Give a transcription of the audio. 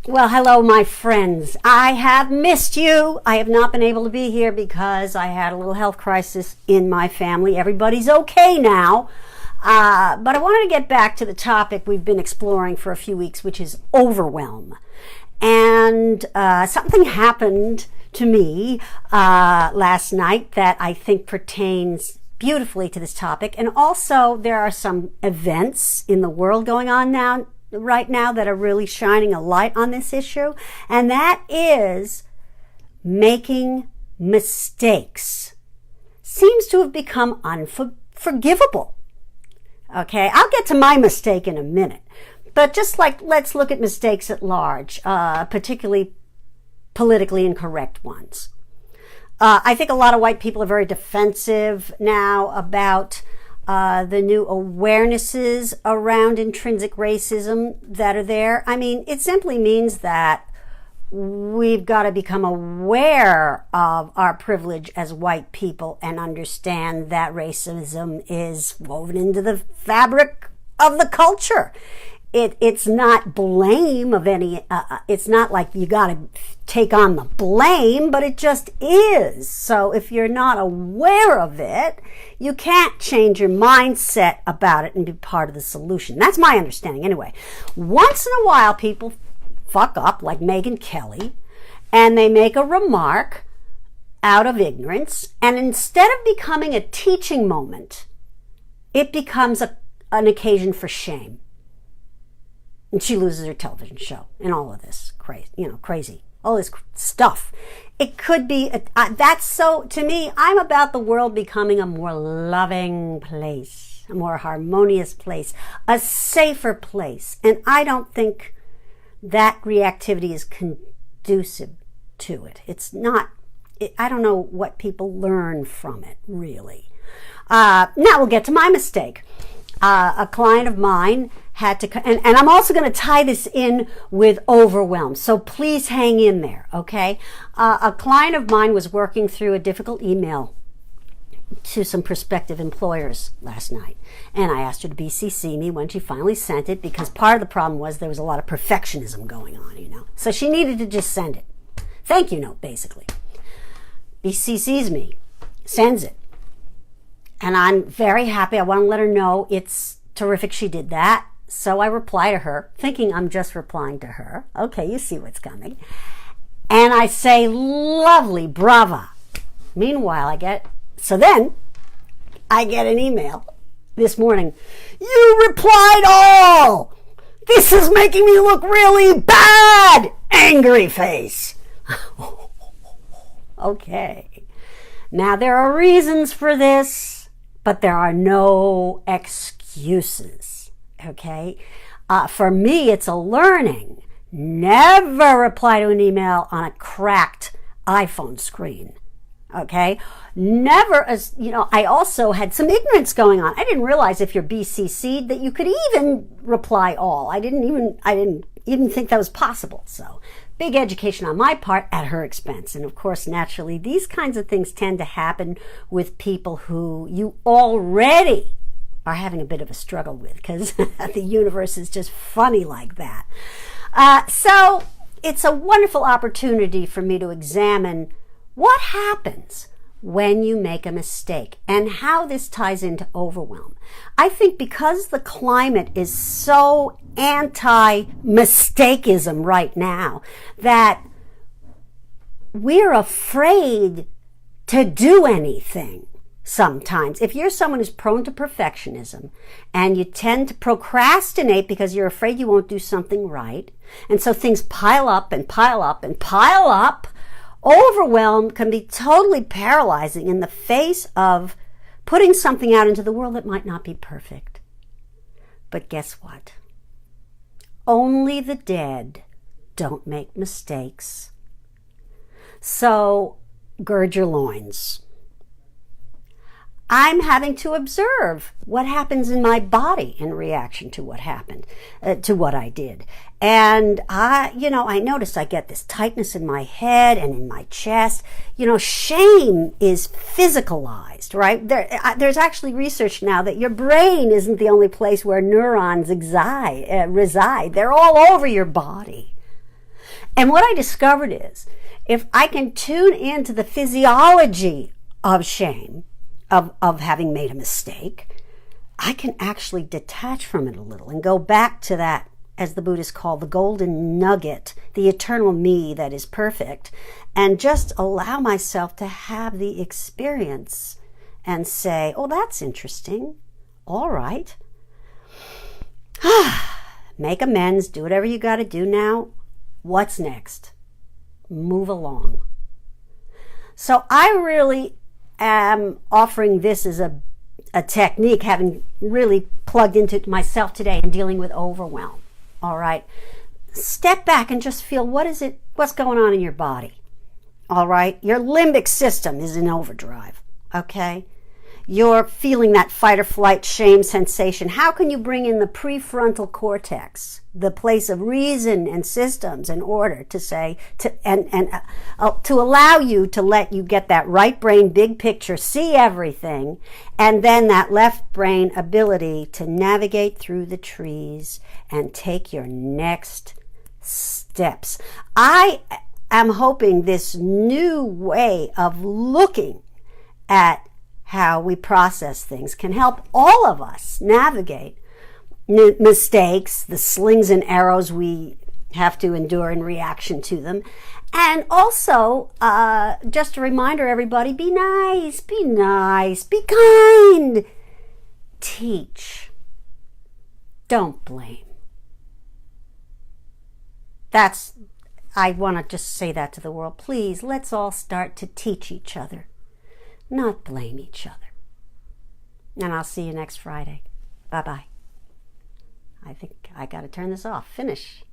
Well, hello, my friends. I have missed you. I have not been able to be here because I had a little health crisis in my family. Everybody's okay now. But I wanted to get back to the topic we've been exploring for a few weeks, which is overwhelm. And something happened to me last night that I think pertains beautifully to this topic. And also, there are some events in the world going on right now that are really shining a light on this issue, and that is making mistakes. Seems to have become unforgivable. Okay, I'll get to my mistake in a minute, but let's look at mistakes at large, particularly politically incorrect ones. I think a lot of white people are very defensive now about the new awarenesses around intrinsic racism that are there. I mean, it simply means that we've got to become aware of our privilege as white people and understand that racism is woven into the fabric of the culture. It's not blame of any, it's not like you got to take on the blame, but it just is. So if you're not aware of it, you can't change your mindset about it and be part of the solution. That's my understanding anyway. Once in a while, people fuck up, like Megyn Kelly, and they make a remark out of ignorance, and instead of becoming a teaching moment, it becomes an occasion for shame. And she loses her television show and all of this crazy, all this stuff. It could be, that's so, to me, I'm about the world becoming a more loving place, a more harmonious place, a safer place. And I don't think that reactivity is conducive to it. It's not, I don't know what people learn from it, really. Now we'll get to my mistake. A client of mine had to, and I'm also going to tie this in with overwhelm, so please hang in there, okay? A client of mine was working through a difficult email to some prospective employers last night, and I asked her to BCC me when she finally sent it, because part of the problem was there was a lot of perfectionism going on, so she needed to just send it. Thank you note, basically. BCCs me, sends it. And I'm very happy. I want to let her know it's terrific she did that. So I reply to her, thinking I'm just replying to her. Okay, you see what's coming. And I say, lovely, brava. Meanwhile, then I get an email this morning. You replied all! This is making me look really bad! Angry face. Okay. Now, there are reasons for this, but there are no excuses, okay? For me, it's a learning. Never reply to an email on a cracked iPhone screen, okay? Never, I also had some ignorance going on. I didn't realize if you're BCC'd that you could even reply all. I didn't even think that was possible, so big education on my part at her expense. And of course, naturally, these kinds of things tend to happen with people who you already are having a bit of a struggle with, because the universe is just funny like that. So it's a wonderful opportunity for me to examine what happens when you make a mistake and how this ties into overwhelm. I think because the climate is so anti-mistakeism right now that we're afraid to do anything sometimes. If you're someone who's prone to perfectionism and you tend to procrastinate because you're afraid you won't do something right, and so things pile up and pile up and pile up, overwhelm can be totally paralyzing in the face of putting something out into the world that might not be perfect. But guess what? Only the dead don't make mistakes. So gird your loins. I'm having to observe what happens in my body in reaction to what happened, to what I did. And I noticed I get this tightness in my head and in my chest. Shame is physicalized, right? There's actually research now that your brain isn't the only place where neurons reside. They're all over your body. And what I discovered is, if I can tune into the physiology of shame, of having made a mistake, I can actually detach from it a little and go back to that, as the Buddhists call the golden nugget, the eternal me that is perfect, and just allow myself to have the experience and say, oh, that's interesting. All right. Make amends, do whatever you got to do now. What's next? Move along. So I really am offering this as a technique, having really plugged into myself today and dealing with overwhelm. All right. Step back and just feel what's going on in your body. All right. Your limbic system is in overdrive. Okay. You're feeling that fight or flight shame sensation. How can you bring in the prefrontal cortex, the place of reason and systems and order, to say, to allow you to let you get that right brain big picture, see everything, and then that left brain ability to navigate through the trees and take your next steps. I am hoping this new way of looking at how we process things can help all of us navigate mistakes, the slings and arrows we have to endure in reaction to them. And also, just a reminder, everybody, be nice, be kind. Teach. Don't blame. I want to just say that to the world. Please, let's all start to teach each other, not blame each other. And I'll see you next Friday. Bye-bye. I think I got to turn this off. Finish.